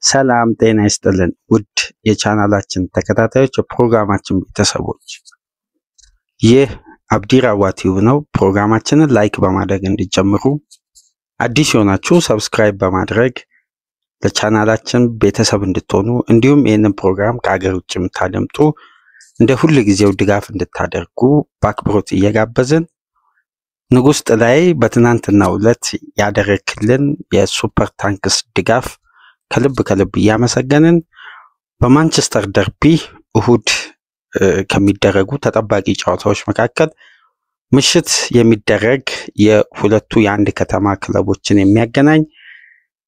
ሰላም ጤና ይስጥልን ውድ የቻናላችን ተከታታዮች የፕሮግራማችን ቤተሰቦች ይህ አብዲ ራዋ ቲዩብ ነው። ፕሮግራማችንን ላይክ በማድረግ እንዲጀምሩ አዲስ የሆናችሁ ሰብስክራይብ በማድረግ ለቻናላችን ቤተሰብ እንድትሆኑ እንዲሁም ይህንን ፕሮግራም ከሀገር ውጭ የምታደምጡ እንደ ሁሉ ጊዜው ድጋፍ እንድታደርጉ በአክብሮት እየጋበዝን ንጉስ ጥላይ በትናንትናው ዕለት ያደረክልን የሱፐር ታንክስ ድጋፍ ከልብ እያመሰገንን በማንቸስተር ደርቢ እሁድ ከሚደረጉ ተጠባቂ ጨዋታዎች መካከል ምሽት የሚደረግ የሁለቱ የአንድ ከተማ ክለቦችን የሚያገናኝ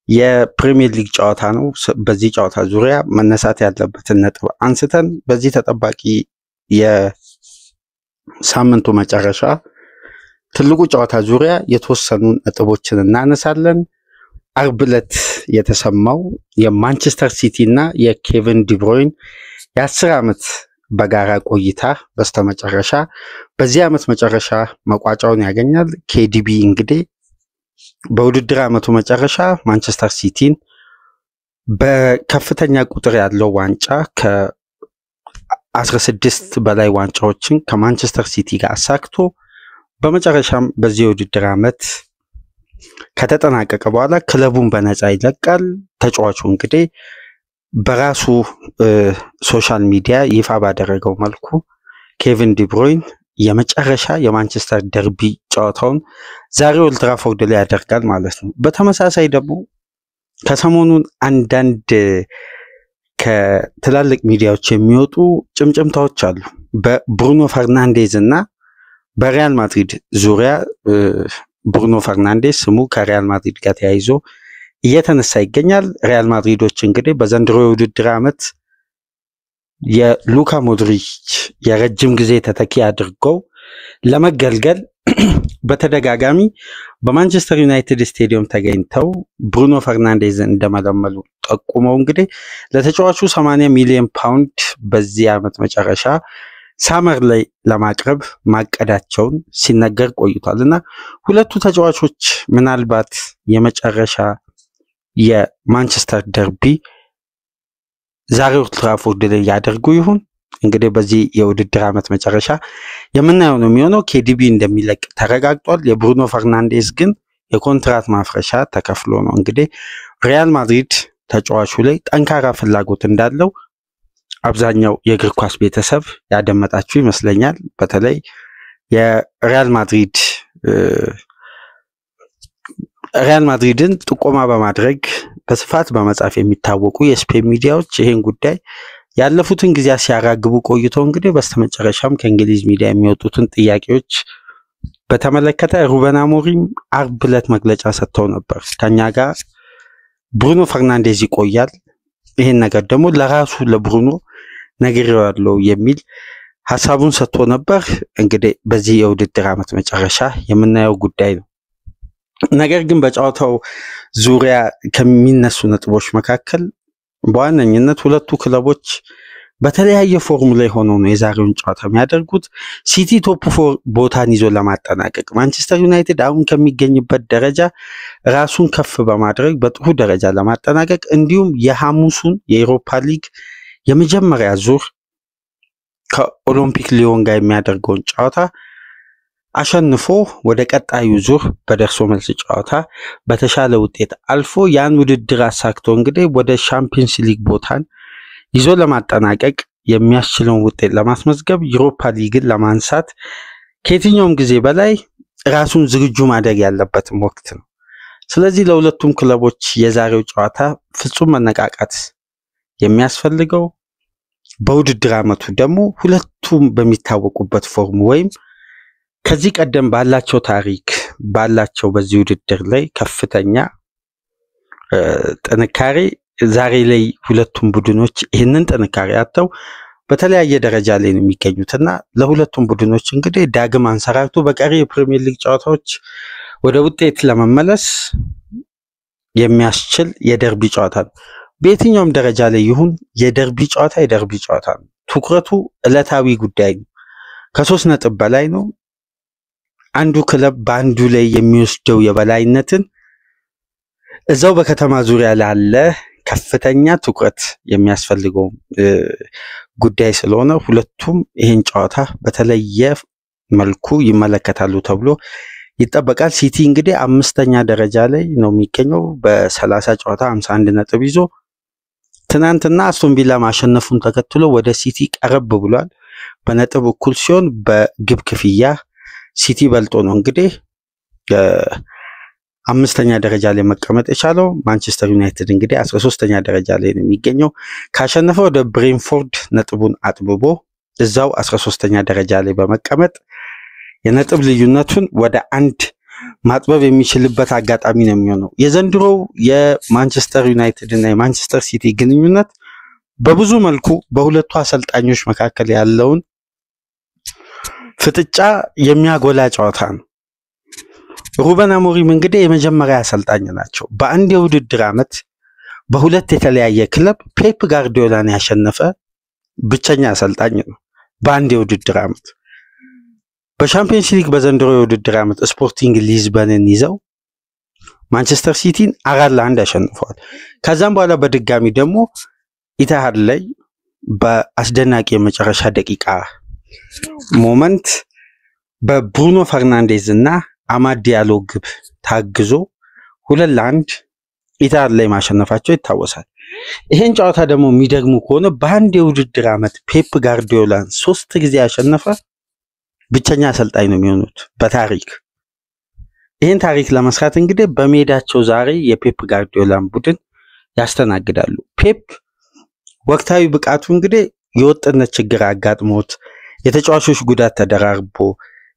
የፕሪሚየር ሊግ ጨዋታ ነው። በዚህ ጨዋታ ዙሪያ መነሳት ያለበትን ነጥብ አንስተን በዚህ ተጠባቂ የሳምንቱ መጨረሻ ትልቁ ጨዋታ ዙሪያ የተወሰኑ ነጥቦችን እናነሳለን። አርብ ዕለት የተሰማው የማንቸስተር ሲቲ እና የኬቨን ዲብሮይን የ10 ዓመት በጋራ ቆይታ በስተመጨረሻ በዚህ ዓመት መጨረሻ መቋጫውን ያገኛል። ኬዲቢ እንግዲህ በውድድር ዓመቱ መጨረሻ ማንቸስተር ሲቲን በከፍተኛ ቁጥር ያለው ዋንጫ ከ16 በላይ ዋንጫዎችን ከማንቸስተር ሲቲ ጋር አሳክቶ በመጨረሻም በዚህ ውድድር ዓመት ከተጠናቀቀ በኋላ ክለቡን በነፃ ይለቃል። ተጫዋቹ እንግዲህ በራሱ ሶሻል ሚዲያ ይፋ ባደረገው መልኩ ኬቨን ዲብሮይን የመጨረሻ የማንቸስተር ደርቢ ጨዋታውን ዛሬ ኦልድ ትራፎርድ ላይ ያደርጋል ማለት ነው። በተመሳሳይ ደግሞ ከሰሞኑን አንዳንድ ከትላልቅ ሚዲያዎች የሚወጡ ጭምጭምታዎች አሉ በብሩኖ ፈርናንዴዝ እና በሪያል ማድሪድ ዙሪያ። ብሩኖ ፈርናንዴዝ ስሙ ከሪያል ማድሪድ ጋር ተያይዞ እየተነሳ ይገኛል። ሪያል ማድሪዶች እንግዲህ በዘንድሮ የውድድር ዓመት የሉካ ሞድሪች የረጅም ጊዜ ተተኪ አድርገው ለመገልገል በተደጋጋሚ በማንቸስተር ዩናይትድ ስቴዲየም ተገኝተው ብሩኖ ፈርናንዴዝ እንደመለመሉ ጠቁመው እንግዲህ ለተጫዋቹ 80 ሚሊዮን ፓውንድ በዚህ ዓመት መጨረሻ ሳመር ላይ ለማቅረብ ማቀዳቸውን ሲነገር ቆይቷልና ሁለቱ ተጫዋቾች ምናልባት የመጨረሻ የማንቸስተር ደርቢ ዛሬ ኦልድ ትራፎርድ ላይ ያደርጉ ይሁን እንግዲህ በዚህ የውድድር ዓመት መጨረሻ የምናየው ነው የሚሆነው። ኬዲቢ እንደሚለቅ ተረጋግጧል። የብሩኖ ፈርናንዴዝ ግን የኮንትራት ማፍረሻ ተከፍሎ ነው እንግዲህ ሪያል ማድሪድ ተጫዋቹ ላይ ጠንካራ ፍላጎት እንዳለው አብዛኛው የእግር ኳስ ቤተሰብ ያደመጣችሁ ይመስለኛል። በተለይ የሪያል ማድሪድን ጥቆማ በማድረግ በስፋት በመጻፍ የሚታወቁ የስፔን ሚዲያዎች ይሄን ጉዳይ ያለፉትን ጊዜ ሲያራግቡ ቆይተው እንግዲህ በስተመጨረሻም ከእንግሊዝ ሚዲያ የሚወጡትን ጥያቄዎች በተመለከተ ሩበን አሞሪም አርብ ዕለት መግለጫ ሰጥተው ነበር። ከኛ ጋር ብሩኖ ፈርናንዴዝ ይቆያል፣ ይሄን ነገር ደግሞ ለራሱ ለብሩኖ ነግሬዋለሁ የሚል ሐሳቡን ሰጥቶ ነበር። እንግዲህ በዚህ የውድድር ዓመት መጨረሻ የምናየው ጉዳይ ነው። ነገር ግን በጨዋታው ዙሪያ ከሚነሱ ነጥቦች መካከል በዋነኝነት ሁለቱ ክለቦች በተለያየ ፎርም ላይ ሆነው ነው የዛሬውን ጨዋታ የሚያደርጉት። ሲቲ ቶፕ 4 ቦታን ይዞ ለማጠናቀቅ፣ ማንቸስተር ዩናይትድ አሁን ከሚገኝበት ደረጃ ራሱን ከፍ በማድረግ በጥሩ ደረጃ ለማጠናቀቅ እንዲሁም የሐሙሱን የዩሮፓ ሊግ የመጀመሪያ ዙር ከኦሎምፒክ ሊዮን ጋር የሚያደርገውን ጨዋታ አሸንፎ ወደ ቀጣዩ ዙር በደርሶ መልስ ጨዋታ በተሻለ ውጤት አልፎ ያን ውድድር አሳክቶ እንግዲህ ወደ ሻምፒየንስ ሊግ ቦታን ይዞ ለማጠናቀቅ የሚያስችለውን ውጤት ለማስመዝገብ ዩሮፓ ሊግን ለማንሳት ከየትኛውም ጊዜ በላይ ራሱን ዝግጁ ማድረግ ያለበትም ወቅት ነው። ስለዚህ ለሁለቱም ክለቦች የዛሬው ጨዋታ ፍጹም መነቃቃት የሚያስፈልገው፣ በውድድር ዓመቱ ደግሞ ሁለቱም በሚታወቁበት ፎርም ወይም ከዚህ ቀደም ባላቸው ታሪክ ባላቸው በዚህ ውድድር ላይ ከፍተኛ ጥንካሬ ዛሬ ላይ ሁለቱም ቡድኖች ይህንን ጥንካሬ አጥተው በተለያየ ደረጃ ላይ ነው የሚገኙትና ለሁለቱም ቡድኖች እንግዲህ ዳግም አንሰራርቶ በቀሪ የፕሪሚየር ሊግ ጨዋታዎች ወደ ውጤት ለመመለስ የሚያስችል የደርቢ ጨዋታ ነው። በየትኛውም ደረጃ ላይ ይሁን የደርቢ ጨዋታ ነው። ትኩረቱ ዕለታዊ ጉዳይ ነው። ከ3 ነጥብ በላይ ነው። አንዱ ክለብ በአንዱ ላይ የሚወስደው የበላይነትን እዛው በከተማ ዙሪያ ላለ ከፍተኛ ትኩረት የሚያስፈልገው ጉዳይ ስለሆነ ሁለቱም ይህን ጨዋታ በተለየ መልኩ ይመለከታሉ ተብሎ ይጠበቃል። ሲቲ እንግዲህ 5ኛ ደረጃ ላይ ነው የሚገኘው በ30 ጨዋታ 51 ነጥብ ይዞ ትናንትና አስቶን ቪላ ማሸነፉን ተከትሎ ወደ ሲቲ ቀረብ ብሏል። በነጥብ እኩል ሲሆን በግብ ክፍያ ሲቲ በልጦ ነው እንግዲህ 5ኛ ደረጃ ላይ መቀመጥ የቻለው። ማንቸስተር ዩናይትድ እንግዲህ 13ኛ ደረጃ ላይ ነው የሚገኘው። ካሸነፈ ወደ ብሬንፎርድ ነጥቡን አጥብቦ እዛው 13ኛ ደረጃ ላይ በመቀመጥ የነጥብ ልዩነቱን ወደ 1 ማጥበብ የሚችልበት አጋጣሚ ነው የሚሆነው። የዘንድሮው የማንቸስተር ዩናይትድ እና የማንቸስተር ሲቲ ግንኙነት በብዙ መልኩ በሁለቱ አሰልጣኞች መካከል ያለውን ፍጥጫ የሚያጎላ ጨዋታ ነው። ሩበን አሞሪም እንግዲህ የመጀመሪያ አሰልጣኝ ናቸው። በአንድ የውድድር ዓመት በሁለት የተለያየ ክለብ ፔፕ ጋርዲዮላን ያሸነፈ ብቸኛ አሰልጣኝ ነው። በአንድ የውድድር ዓመት በሻምፒየንስ ሊግ በዘንድሮ የውድድር ዓመት ስፖርቲንግ ሊዝበንን ይዘው ማንቸስተር ሲቲን 4-1 ያሸንፈዋል። ከዛም በኋላ በድጋሚ ደግሞ ኢታሃድ ላይ በአስደናቂ የመጨረሻ ደቂቃ ሞመንት በብሩኖ ፈርናንዴዝ እና አማድ ዲያሎ ግብ ታግዞ 2-1 ኢታሃድ ላይ ማሸነፋቸው ይታወሳል። ይሄን ጨዋታ ደግሞ የሚደግሙ ከሆነ በአንድ የውድድር ዓመት ፔፕ ጋርዲዮላን 3 ጊዜ ያሸነፈ ብቸኛ አሰልጣኝ ነው የሚሆኑት በታሪክ። ይህን ታሪክ ለመስራት እንግዲህ በሜዳቸው ዛሬ የፔፕ ጋርዲዮላን ቡድን ያስተናግዳሉ። ፔፕ ወቅታዊ ብቃቱ እንግዲህ የወጥነት ችግር አጋጥሞት የተጫዋቾች ጉዳት ተደራርቦ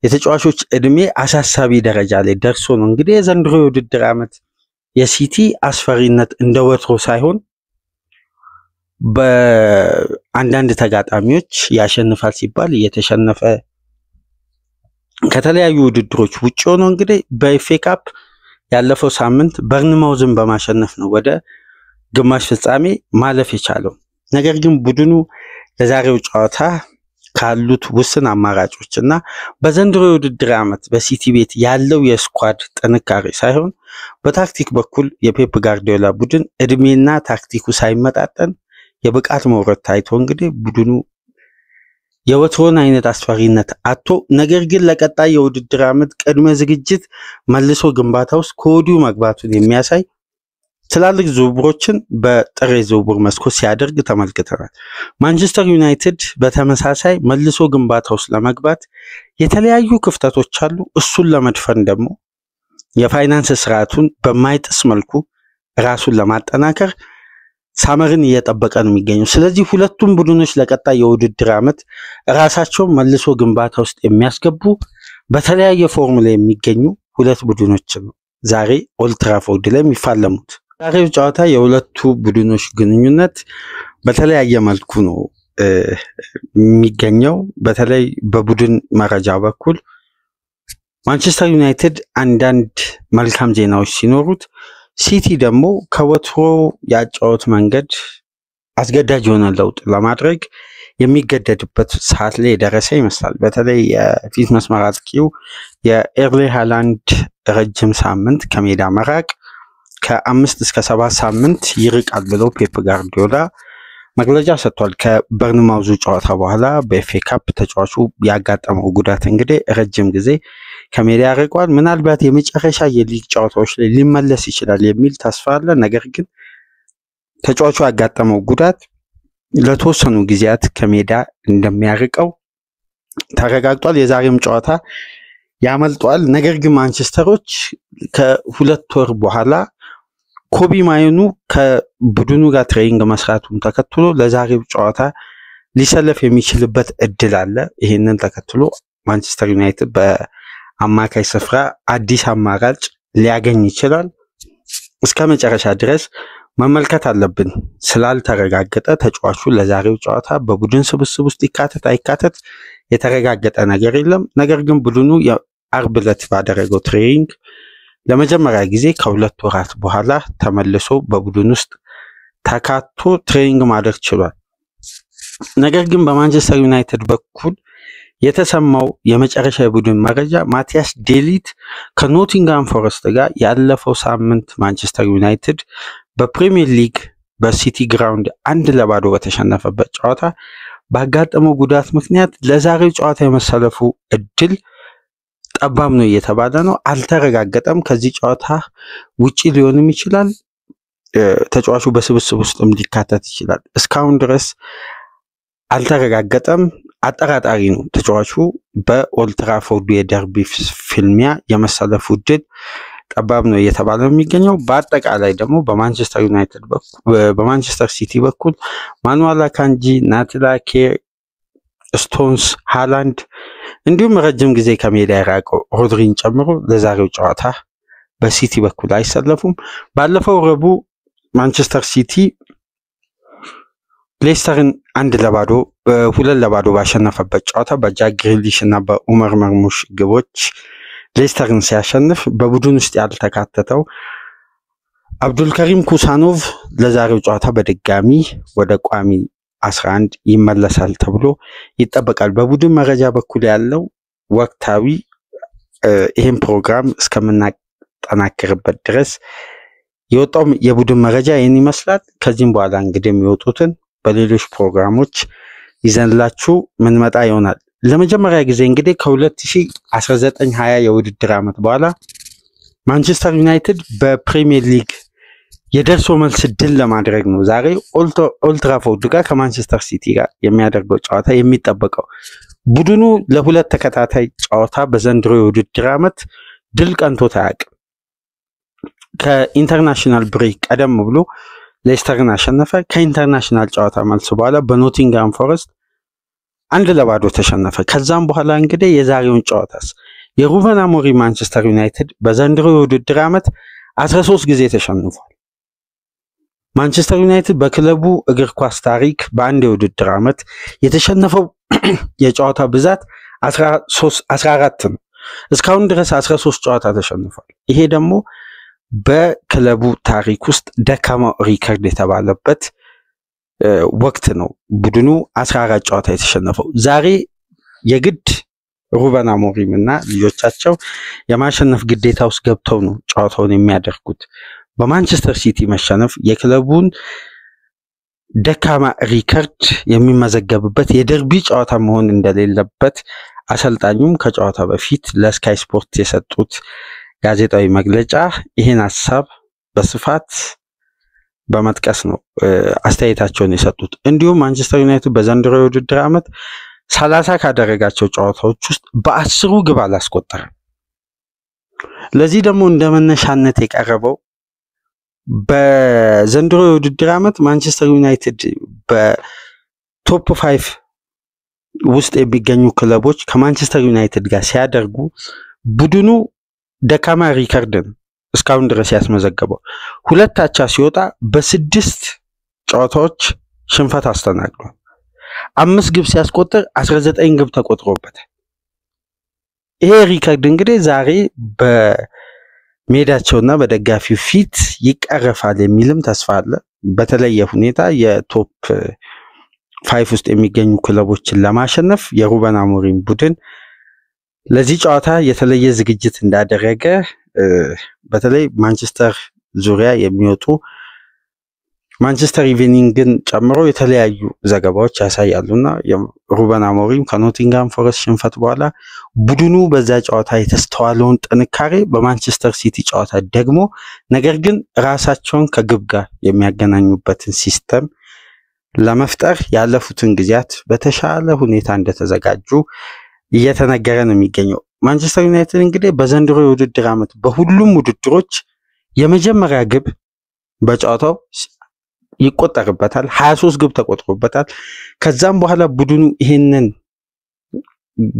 የተጫዋቾች እድሜ አሳሳቢ ደረጃ ላይ ደርሶ ነው እንግዲህ የዘንድሮ የውድድር ዓመት የሲቲ አስፈሪነት እንደ ወትሮ ሳይሆን በአንዳንድ ተጋጣሚዎች ያሸንፋል ሲባል እየተሸነፈ ከተለያዩ ውድድሮች ውጪ ሆኖ እንግዲህ በኤፍኤ ካፕ ያለፈው ሳምንት በርንማውዝን በማሸነፍ ነው ወደ ግማሽ ፍጻሜ ማለፍ የቻለው። ነገር ግን ቡድኑ ለዛሬው ጨዋታ ካሉት ውስን አማራጮች እና በዘንድሮ የውድድር ዓመት በሲቲ ቤት ያለው የስኳድ ጥንካሬ ሳይሆን በታክቲክ በኩል የፔፕ ጋርዲዮላ ቡድን እድሜና ታክቲኩ ሳይመጣጠን የብቃት መውረድ ታይቶ እንግዲህ ቡድኑ የወትሮን አይነት አስፈሪነት አጥቶ ነገር ግን ለቀጣይ የውድድር ዓመት ቅድመ ዝግጅት መልሶ ግንባታ ውስጥ ከወዲሁ መግባቱን የሚያሳይ ትላልቅ ዝውውሮችን በጥር ዝውውር መስኮት ሲያደርግ ተመልክተናል። ማንቸስተር ዩናይትድ በተመሳሳይ መልሶ ግንባታ ውስጥ ለመግባት የተለያዩ ክፍተቶች አሉ። እሱን ለመድፈን ደግሞ የፋይናንስ ስርዓቱን በማይጥስ መልኩ ራሱን ለማጠናከር ሳመርን እየጠበቀ ነው የሚገኘው። ስለዚህ ሁለቱም ቡድኖች ለቀጣይ የውድድር ዓመት ራሳቸውን መልሶ ግንባታ ውስጥ የሚያስገቡ በተለያየ ፎርም ላይ የሚገኙ ሁለት ቡድኖች ነው ዛሬ ኦልድ ትራፎርድ ላይ የሚፋለሙት። ዛሬው ጨዋታ የሁለቱ ቡድኖች ግንኙነት በተለያየ መልኩ ነው የሚገኘው። በተለይ በቡድን መረጃ በኩል ማንቸስተር ዩናይትድ አንዳንድ መልካም ዜናዎች ሲኖሩት ሲቲ ደግሞ ከወትሮ ያጫወት መንገድ አስገዳጅ የሆነ ለውጥ ለማድረግ የሚገደድበት ሰዓት ላይ የደረሰ ይመስላል። በተለይ የፊት መስመር አጥቂው የኤርሊ ሃላንድ ረጅም ሳምንት ከሜዳ መራቅ ከ5 እስከ 7 ሳምንት ይርቃል ብሎ ፔፕ ጋርዲዮላ መግለጫ ሰጥቷል። ከበርንማውዙ ጨዋታ በኋላ በኤፍኤ ካፕ ተጫዋቹ ያጋጠመው ጉዳት እንግዲህ ረጅም ጊዜ ከሜዳ ያርቋል። ምናልባት የመጨረሻ የሊግ ጨዋታዎች ላይ ሊመለስ ይችላል የሚል ተስፋ አለ። ነገር ግን ተጫዋቹ ያጋጠመው ጉዳት ለተወሰኑ ጊዜያት ከሜዳ እንደሚያርቀው ተረጋግጧል። የዛሬም ጨዋታ ያመልጧል። ነገር ግን ማንቸስተሮች ከ2 ወር በኋላ ኮቢ ማይኑ ከቡድኑ ጋር ትሬኒንግ መስራቱን ተከትሎ ለዛሬው ጨዋታ ሊሰለፍ የሚችልበት እድል አለ። ይሄንን ተከትሎ ማንቸስተር ዩናይትድ በአማካይ ስፍራ አዲስ አማራጭ ሊያገኝ ይችላል። እስከ መጨረሻ ድረስ መመልከት አለብን። ስላልተረጋገጠ ተጫዋቹ ለዛሬው ጨዋታ በቡድን ስብስብ ውስጥ ይካተት አይካተት የተረጋገጠ ነገር የለም። ነገር ግን ቡድኑ የአርብ ዕለት ባደረገው ትሬኒንግ ለመጀመሪያ ጊዜ ከ2 ወራት በኋላ ተመልሶ በቡድን ውስጥ ተካቶ ትሬኒንግ ማድረግ ችሏል። ነገር ግን በማንቸስተር ዩናይትድ በኩል የተሰማው የመጨረሻ የቡድን መረጃ ማቲያስ ዴሊት ከኖቲንጋም ፎረስት ጋር ያለፈው ሳምንት ማንቸስተር ዩናይትድ በፕሪሚየር ሊግ በሲቲ ግራውንድ 1-0 በተሸነፈበት ጨዋታ ባጋጠመው ጉዳት ምክንያት ለዛሬው ጨዋታ የመሰለፉ እድል ጠባብ ነው እየተባለ ነው። አልተረጋገጠም። ከዚህ ጨዋታ ውጪ ሊሆንም ይችላል። ተጫዋቹ በስብስብ ውስጥም ሊካተት ይችላል። እስካሁን ድረስ አልተረጋገጠም። አጠራጣሪ ነው። ተጫዋቹ በኦልድ ትራፎርድ የደርቢ ፍልሚያ የመሰለፉ እድል ጠባብ ነው እየተባለ ነው የሚገኘው። በአጠቃላይ ደግሞ በማንቸስተር ሲቲ በኩል ማኑዋል አካንጂ፣ ናትላ አኬ፣ ስቶንስ፣ ሃላንድ እንዲሁም ረጅም ጊዜ ከሜዳ የራቀው ሮድሪን ጨምሮ ለዛሬው ጨዋታ በሲቲ በኩል አይሰለፉም። ባለፈው ረቡዕ ማንቸስተር ሲቲ ሌስተርን 2-0 ባሸነፈበት ጨዋታ በጃክ ግሪሊሽ እና በኡመር መርሙሽ ግቦች ሌስተርን ሲያሸንፍ በቡድን ውስጥ ያልተካተተው አብዱልከሪም ኩሳኖቭ ለዛሬው ጨዋታ በድጋሚ ወደ ቋሚ 11 ይመለሳል ተብሎ ይጠበቃል። በቡድን መረጃ በኩል ያለው ወቅታዊ ይህን ፕሮግራም እስከምናጠናክርበት ድረስ የወጣው የቡድን መረጃ ይህን ይመስላል። ከዚህም በኋላ እንግዲህ የሚወጡትን በሌሎች ፕሮግራሞች ይዘንላችሁ ምንመጣ ይሆናል። ለመጀመሪያ ጊዜ እንግዲህ ከ2019-20 የውድድር ዓመት በኋላ ማንቸስተር ዩናይትድ በፕሪሚየር ሊግ የደርሶ መልስ ድል ለማድረግ ነው ዛሬ ኦልድ ትራፎርድ ጋር ከማንቸስተር ሲቲ ጋር የሚያደርገው ጨዋታ የሚጠበቀው። ቡድኑ ለሁለት ተከታታይ ጨዋታ በዘንድሮ የውድድር ዓመት ድል ቀንቶት አያውቅም። ከኢንተርናሽናል ብሬክ ቀደም ብሎ ሌስተርን አሸነፈ። ከኢንተርናሽናል ጨዋታ መልስ በኋላ በኖቲንግሃም ፎረስት 1-0 ተሸነፈ። ከዛም በኋላ እንግዲህ የዛሬውን ጨዋታስ የሩበን አሞሪም ማንቸስተር ዩናይትድ በዘንድሮ የውድድር ዓመት 13 ጊዜ ተሸንፏል። ማንቸስተር ዩናይትድ በክለቡ እግር ኳስ ታሪክ በአንድ የውድድር ዓመት የተሸነፈው የጨዋታ ብዛት 14 ነው። እስካሁን ድረስ 13 ጨዋታ ተሸንፏል። ይሄ ደግሞ በክለቡ ታሪክ ውስጥ ደካማ ሪከርድ የተባለበት ወቅት ነው። ቡድኑ 14 ጨዋታ የተሸነፈው ዛሬ የግድ ሩበን አሞሪም እና ልጆቻቸው የማሸነፍ ግዴታ ውስጥ ገብተው ነው ጨዋታውን የሚያደርጉት። በማንቸስተር ሲቲ መሸነፍ የክለቡን ደካማ ሪከርድ የሚመዘገብበት የደርቢ ጨዋታ መሆን እንደሌለበት አሰልጣኙም ከጨዋታ በፊት ለስካይ ስፖርት የሰጡት ጋዜጣዊ መግለጫ ይህን ሐሳብ በስፋት በመጥቀስ ነው አስተያየታቸውን የሰጡት። እንዲሁም ማንቸስተር ዩናይትድ በዘንድሮ የውድድር ዓመት 30 ካደረጋቸው ጨዋታዎች ውስጥ በ10ሩ ግብ አላስቆጠረም። ለዚህ ደግሞ እንደመነሻነት የቀረበው በዘንድሮ የውድድር ዓመት ማንቸስተር ዩናይትድ በቶፕ 5 ውስጥ የሚገኙ ክለቦች ከማንቸስተር ዩናይትድ ጋር ሲያደርጉ ቡድኑ ደካማ ሪከርድ ነው እስካሁን ድረስ ያስመዘገበው። 2 አቻ ሲወጣ በ6 ጨዋታዎች ሽንፈት አስተናግዷል። 5 ግብ ሲያስቆጥር 19 ግብ ተቆጥሮበታል። ይሄ ሪከርድ እንግዲህ ዛሬ በሜዳቸውና በደጋፊው ፊት ይቀረፋል የሚልም ተስፋ አለ። በተለየ ሁኔታ የቶፕ 5 ውስጥ የሚገኙ ክለቦችን ለማሸነፍ የሩበን አሞሪም ቡድን ለዚህ ጨዋታ የተለየ ዝግጅት እንዳደረገ በተለይ ማንቸስተር ዙሪያ የሚወጡ ማንቸስተር ኢቭኒንግን ጨምሮ የተለያዩ ዘገባዎች ያሳያሉና ሩበን አሞሪም ከኖቲንግሃም ፎረስት ሽንፈት በኋላ ቡድኑ በዛ ጨዋታ የተስተዋለውን ጥንካሬ በማንቸስተር ሲቲ ጨዋታ ደግሞ ነገር ግን ራሳቸውን ከግብ ጋር የሚያገናኙበትን ሲስተም ለመፍጠር ያለፉትን ጊዜያት በተሻለ ሁኔታ እንደተዘጋጁ እየተነገረ ነው የሚገኘው። ማንቸስተር ዩናይትድ እንግዲህ በዘንድሮ የውድድር ዓመት በሁሉም ውድድሮች የመጀመሪያ ግብ በጨዋታው ይቆጠርበታል። 23 ግብ ተቆጥሮበታል። ከዛም በኋላ ቡድኑ ይሄንን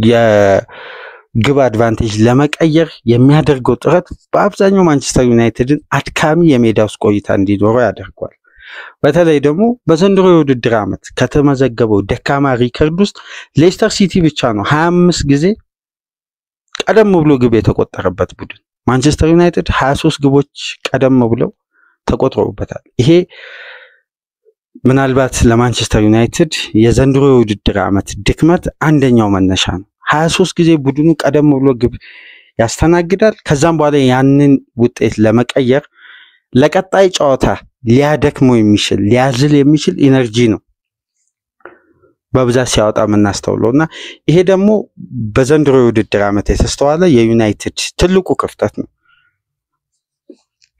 የግብ አድቫንቴጅ ለመቀየር የሚያደርገው ጥረት በአብዛኛው ማንቸስተር ዩናይትድን አድካሚ የሜዳ ውስጥ ቆይታ እንዲኖረው ያደርጓል። በተለይ ደግሞ በዘንድሮ የውድድር ዓመት ከተመዘገበው ደካማ ሪከርድ ውስጥ ሌስተር ሲቲ ብቻ ነው 25 ጊዜ ቀደም ብሎ ግብ የተቆጠረበት ቡድን። ማንቸስተር ዩናይትድ 23 ግቦች ቀደም ብለው ተቆጥሮበታል። ይሄ ምናልባት ለማንቸስተር ዩናይትድ የዘንድሮ የውድድር ዓመት ድክመት አንደኛው መነሻ ነው። 23 ጊዜ ቡድኑ ቀደም ብሎ ግብ ያስተናግዳል። ከዛም በኋላ ያንን ውጤት ለመቀየር ለቀጣይ ጨዋታ ሊያደክመው የሚችል ሊያዝል የሚችል ኢነርጂ ነው በብዛት ሲያወጣ የምናስተውለውና ይሄ ደግሞ በዘንድሮ የውድድር ዓመት የተስተዋለ የዩናይትድ ትልቁ ክፍተት ነው።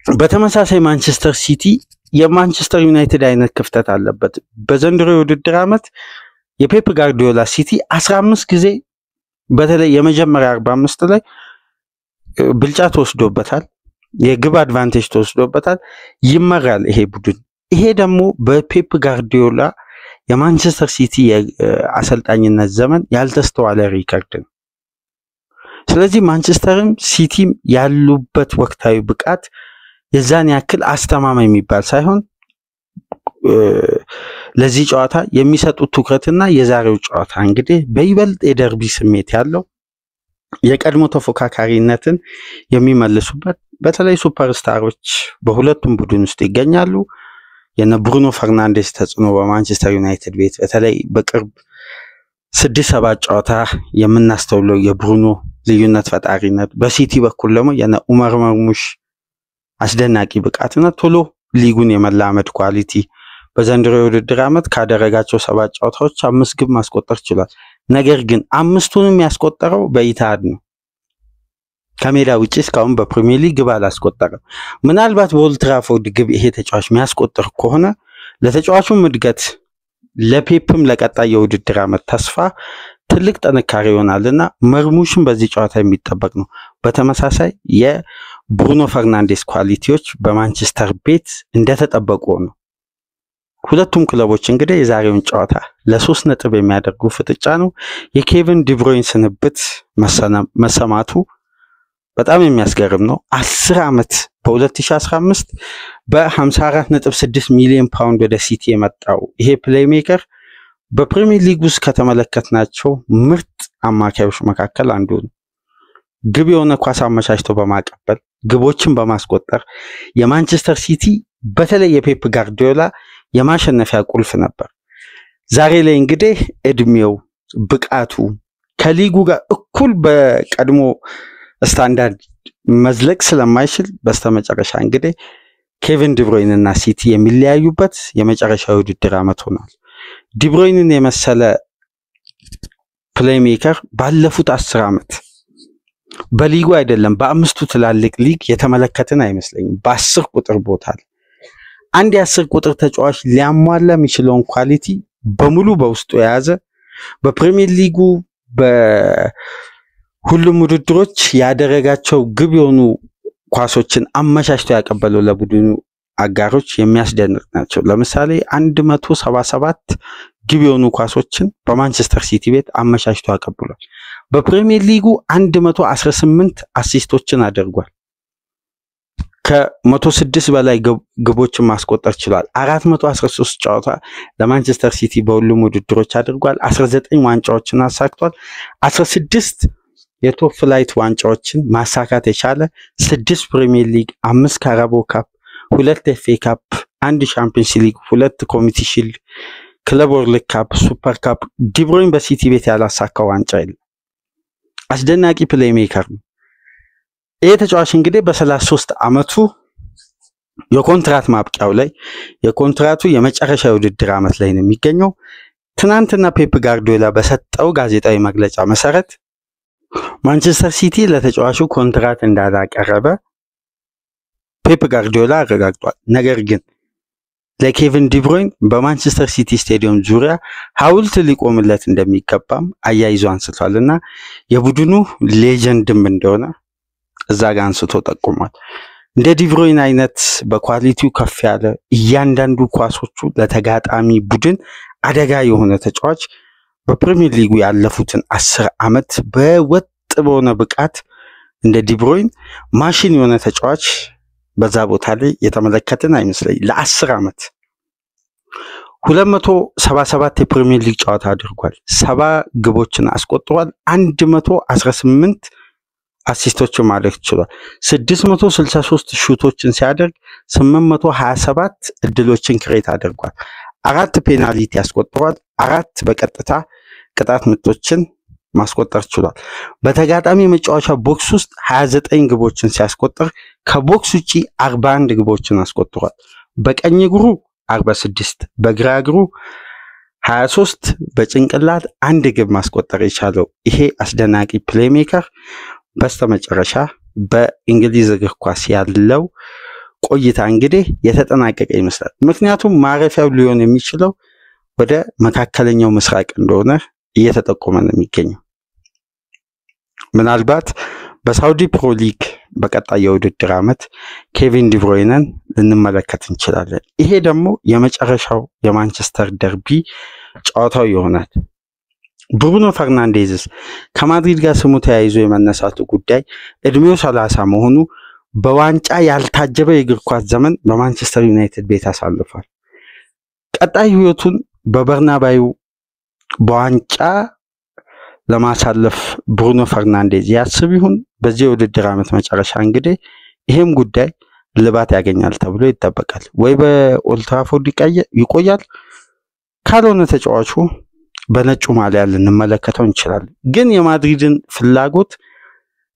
በተመሳሳይ ማንቸስተር ሲቲ የማንቸስተር ዩናይትድ አይነት ክፍተት አለበት። በዘንድሮ የውድድር ዓመት የፔፕ ጋርዲዮላ ሲቲ 15 ጊዜ በተለይ የመጀመሪያ 45 ላይ ብልጫ ተወስዶበታል፣ የግብ አድቫንቴጅ ተወስዶበታል፣ ይመራል ይሄ ቡድን። ይሄ ደግሞ በፔፕ ጋርዲዮላ የማንቸስተር ሲቲ የአሰልጣኝነት ዘመን ያልተስተዋለ ሪከርድ ነው። ስለዚህ ማንቸስተርም ሲቲም ያሉበት ወቅታዊ ብቃት የዛን ያክል አስተማማኝ የሚባል ሳይሆን ለዚህ ጨዋታ የሚሰጡት ትኩረትና የዛሬው ጨዋታ እንግዲህ በይበልጥ የደርቢ ስሜት ያለው የቀድሞ ተፎካካሪነትን የሚመልሱበት በተለይ ሱፐርስታሮች በሁለቱም ቡድን ውስጥ ይገኛሉ። የነ ብሩኖ ፈርናንዴስ ተጽዕኖ በማንቸስተር ዩናይትድ ቤት በተለይ በቅርብ 6-7 ጨዋታ የምናስተውለው የብሩኖ ልዩነት ፈጣሪነት፣ በሲቲ በኩል ደግሞ የነ ኡመር መርሙሽ አስደናቂ ብቃትና ቶሎ ሊጉን የመላመድ ኳሊቲ በዘንድሮ የውድድር ዓመት ካደረጋቸው 7 ጨዋታዎች 5 ግብ ማስቆጠር ችሏል። ነገር ግን 5ቱንም ያስቆጠረው በኢታድ ነው። ከሜዳ ውጪ እስካሁን በፕሪሚየር ሊግ ግብ አላስቆጠረም። ምናልባት በኦልድ ትራፎርድ ግብ ይሄ ተጫዋች የሚያስቆጥር ከሆነ ለተጫዋቹም እድገት ለፔፕም ለቀጣይ የውድድር ዓመት ተስፋ ትልቅ ጥንካሬ ይሆናልና መርሙሽም በዚህ ጨዋታ የሚጠበቅ ነው። በተመሳሳይ የብሩኖ ፈርናንዴስ ኳሊቲዎች በማንቸስተር ቤት እንደተጠበቁ ነው። ሁለቱም ክለቦች እንግዲህ የዛሬውን ጨዋታ ለ3 ነጥብ የሚያደርጉ ፍጥጫ ነው። የኬቪን ዲብሮይን ስንብት መሰማቱ በጣም የሚያስገርም ነው። 10 ዓመት በ2015 በ54.6 ሚሊዮን ፓውንድ ወደ ሲቲ የመጣው ይሄ ፕሌይሜከር በፕሪሚየር ሊግ ውስጥ ከተመለከትናቸው ምርጥ አማካዮች መካከል አንዱ ነው። ግብ የሆነ ኳስ አመቻችቶ በማቀበል ግቦችን በማስቆጠር የማንቸስተር ሲቲ በተለይ የፔፕ ጋርዲዮላ የማሸነፊያ ቁልፍ ነበር። ዛሬ ላይ እንግዲህ እድሜው ብቃቱ ከሊጉ ጋር እኩል በቀድሞ ስታንዳርድ መዝለቅ ስለማይችል በስተመጨረሻ እንግዲህ ኬቪን ዲብሮይን እና ሲቲ የሚለያዩበት የመጨረሻው ውድድር ዓመት ሆኗል። ዲብሮይንን የመሰለ ፕሌይሜከር ባለፉት 10 ዓመት በሊጉ አይደለም በአምስቱ ትላልቅ ሊግ የተመለከትን አይመስለኝም። በ10 ቁጥር ቦታ አንድ የ10 ቁጥር ተጫዋች ሊያሟላ የሚችለውን ኳሊቲ በሙሉ በውስጡ የያዘ በፕሪሚየር ሊጉ በሁሉም ውድድሮች ያደረጋቸው ግብ የሆኑ ኳሶችን አመቻችቶ ያቀበለው ለቡድኑ አጋሮች የሚያስደንቅ ናቸው። ለምሳሌ 177 ግብ የሆኑ ኳሶችን በማንቸስተር ሲቲ ቤት አመቻችቶ አቀብሏል። በፕሪሚየር ሊጉ 118 አሲስቶችን አድርጓል። ከ106 በላይ ግቦችን ማስቆጠር ችሏል። 413 ጨዋታ ለማንቸስተር ሲቲ በሁሉም ውድድሮች አድርጓል። 19 ዋንጫዎችን አሳክቷል። 16 የቶፕ ፍላይት ዋንጫዎችን ማሳካት የቻለ 6 ፕሪሚየር ሊግ፣ 5 ካራቦ ካፕ፣ 2 ኤፍኤ ካፕ፣ 1 ቻምፒየንስ ሊግ፣ 2 ኮሚቲ ሺልድ፣ ክለብ ወርልድ ካፕ፣ ሱፐር ካፕ። ዲብሮይን በሲቲ ቤት ያላሳካው ዋንጫ የለም። አስደናቂ ፕሌይሜከር ነው። ይሄ ተጫዋች እንግዲህ በ33 ዓመቱ የኮንትራት ማብቂያው ላይ የኮንትራቱ የመጨረሻ የውድድር ዓመት ላይ ነው የሚገኘው። ትናንትና ፔፕ ጋርዲዮላ በሰጠው ጋዜጣዊ መግለጫ መሰረት ማንቸስተር ሲቲ ለተጫዋቹ ኮንትራት እንዳላቀረበ ፔፕ ጋርዲዮላ አረጋግጧል። ነገር ግን ለኬቪን ዲብሮይን በማንቸስተር ሲቲ ስቴዲየም ዙሪያ ሐውልት ሊቆምለት እንደሚገባም አያይዞ አንስቷልና የቡድኑ ሌጀንድም እንደሆነ እዛ ጋር አንስቶ ጠቁሟል። እንደ ዲብሮይን አይነት በኳሊቲው ከፍ ያለ እያንዳንዱ ኳሶቹ ለተጋጣሚ ቡድን አደጋ የሆነ ተጫዋች በፕሪሚየር ሊጉ ያለፉትን 10 ዓመት በወጥ በሆነ ብቃት እንደ ዲብሮይን ማሽን የሆነ ተጫዋች በዛ ቦታ ላይ የተመለከትን አይመስለኝ። ለ10 ዓመት 277 የፕሪሚየር ሊግ ጨዋታ አድርጓል። 70 ግቦችን አስቆጥሯል። 118 አሲስቶችን ማድረግ ችሏል። 663 ሹቶችን ሲያደርግ 827 እድሎችን ክሬት አድርጓል። 4 ፔናልቲ ያስቆጥሯል። 4 በቀጥታ ቅጣት ምቶችን ማስቆጠር ችሏል። በተጋጣሚ መጫወቻ ቦክስ ውስጥ 29 ግቦችን ሲያስቆጥር ከቦክስ ውጪ 41 ግቦችን አስቆጥሯል። በቀኝ እግሩ 46 በግራ እግሩ 23 በጭንቅላት አንድ ግብ ማስቆጠር የቻለው ይሄ አስደናቂ ፕሌይሜከር በስተመጨረሻ በእንግሊዝ እግር ኳስ ያለው ቆይታ እንግዲህ የተጠናቀቀ ይመስላል። ምክንያቱም ማረፊያው ሊሆን የሚችለው ወደ መካከለኛው ምስራቅ እንደሆነ እየተጠቆመ ነው የሚገኘው። ምናልባት በሳውዲ ፕሮ ሊግ በቀጣይ የውድድር ዓመት ኬቪን ዲብሮይነን ልንመለከት እንችላለን። ይሄ ደግሞ የመጨረሻው የማንቸስተር ደርቢ ጨዋታው ይሆናል። ብሩኖ ፈርናንዴዝ ከማድሪድ ጋር ስሙ ተያይዞ የመነሳቱ ጉዳይ እድሜው 30 መሆኑ በዋንጫ ያልታጀበ የእግር ኳስ ዘመን በማንቸስተር ዩናይትድ ቤት አሳልፏል። ቀጣይ ህይወቱን በበርናባዩ በዋንጫ ለማሳለፍ ብሩኖ ፈርናንዴዝ ያስብ ይሁን? በዚህ የውድድር ዓመት መጨረሻ እንግዲህ ይሄም ጉዳይ ልባት ያገኛል ተብሎ ይጠበቃል። ወይ በኦልድ ትራፎርድ ይቆያል፣ ካልሆነ ተጫዋቹ በነጩ ማሊያ ልንመለከተው እንችላለን። ግን የማድሪድን ፍላጎት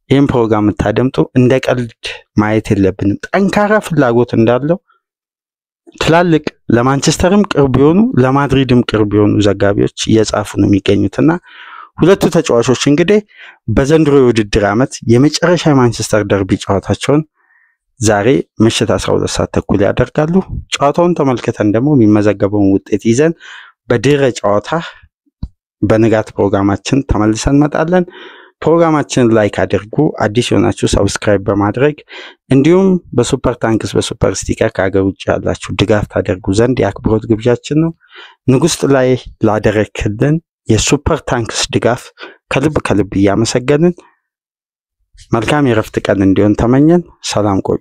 ይህን ፕሮግራም የምታደምጡ እንደ ቀልድ ማየት የለብንም። ጠንካራ ፍላጎት እንዳለው ትላልቅ ለማንቸስተርም ቅርብ የሆኑ ለማድሪድም ቅርብ የሆኑ ዘጋቢዎች እየጻፉ ነው የሚገኙትና ሁለቱ ተጫዋቾች እንግዲህ በዘንድሮ የውድድር ዓመት የመጨረሻ የማንቸስተር ደርቢ ጨዋታቸውን ዛሬ ምሽት 12 ሰዓት ተኩል ያደርጋሉ። ጨዋታውን ተመልክተን ደግሞ የሚመዘገበውን ውጤት ይዘን በድረ ጨዋታ በንጋት ፕሮግራማችን ተመልሰን እንመጣለን። ፕሮግራማችንን ላይክ አድርጉ፣ አዲስ የሆናችሁ ሰብስክራይብ በማድረግ እንዲሁም በሱፐር ታንክስ በሱፐር ስቲከር ከሀገር ውጭ ያላችሁ ድጋፍ ታደርጉ ዘንድ የአክብሮት ግብዣችን ነው። ንጉስ ላይ ላደረክልን የሱፐር ታንክስ ድጋፍ ከልብ እያመሰገንን መልካም የረፍት ቀን እንዲሆን ተመኘን። ሰላም ቆዩ።